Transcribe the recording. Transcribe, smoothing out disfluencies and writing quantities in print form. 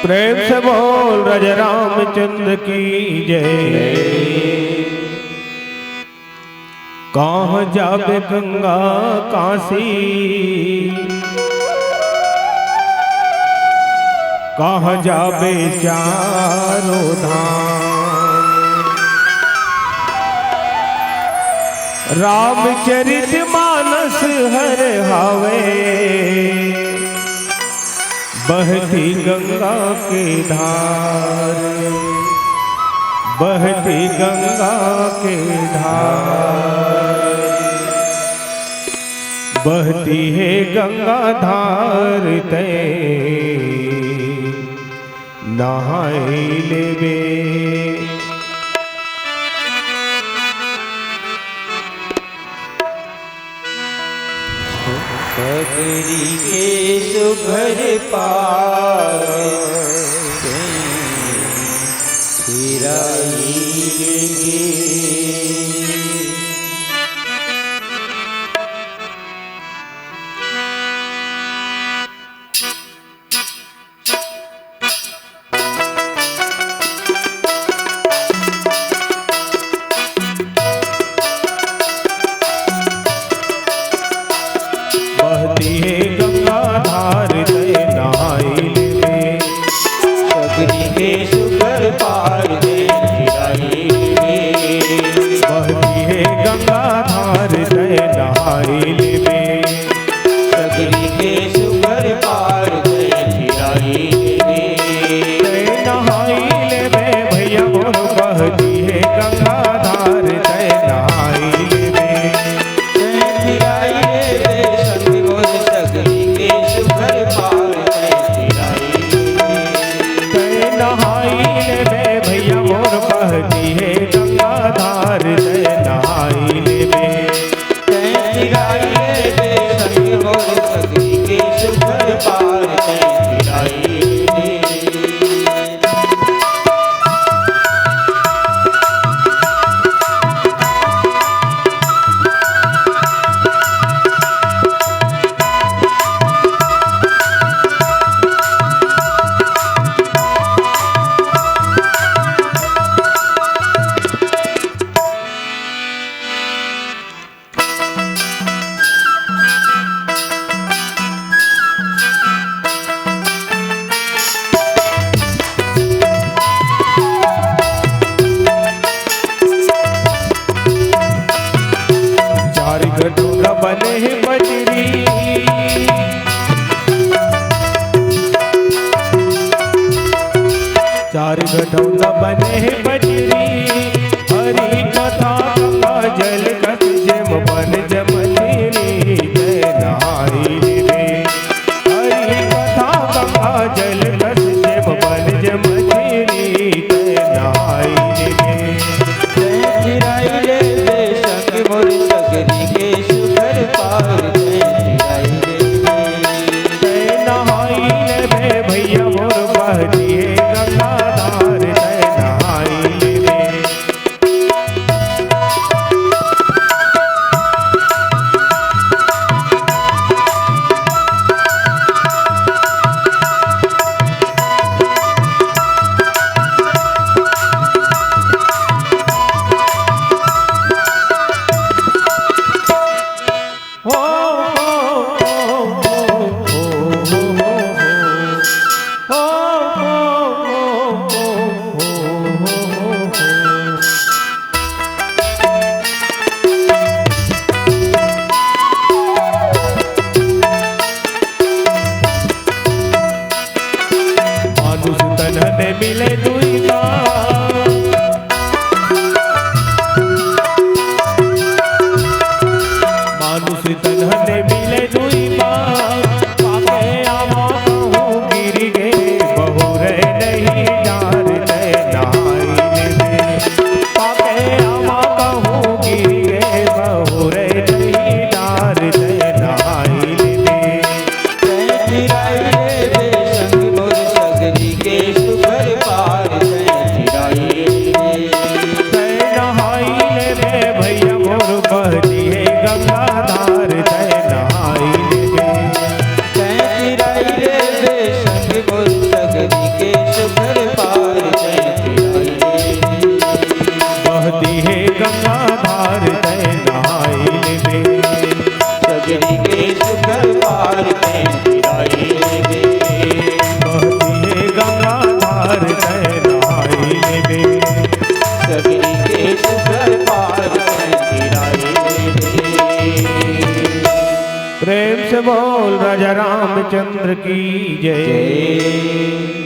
प्रेम से बोल रज रामचंद्र की जय। कहाँ जाबे गंगा काशी, कहाँ जाबे चारों धाम। रामचरित मानस हर हावे, बहती गंगा के धार, बहती गंगा के धार। बहती है गंगा धार ते नहाए लेवे। सकरी के सुघर पावे फिराएंगे। बहती है गंगा धार ते नहाए लेवे। सकरी के सुघर पावे फिराएंगे। बहती है गंगा धार ते नहाए लेवे। सकरी के सुघर पावे फिराएंगे। ते नहाए लेवे भैया मोर। बहती है गंगा धार ते नहाए लेवे। फिराएंगे संग मोर सकरी के सुघर पावे फिराएंगे। ते नहाए लेवे भैया मोर। बहती है गंगा धार ते नहाए लेवे। फिराएंगे संग मोर सकरी के सुघर पावे फिराएंगे। चार गठोरा बने हैं बजरी, चार गठोरा बने हैं बजरी। हरि कथा गंगा जल कस जम बन जमनीरी ते नहाए लेवे। हरि कथा गंगा जल कस जम बन जमनीरी ते नहाए लेवे। फिराएंगे संग मोर सकरी के सुघर पावे फिराएंगे। ते नहाए लेवे भैया मोर। बहती है गंगा धार ते नहाए लेवे। के सुघर पार जय प्रेम से बोल राजा रामचंद्र की जय। जय।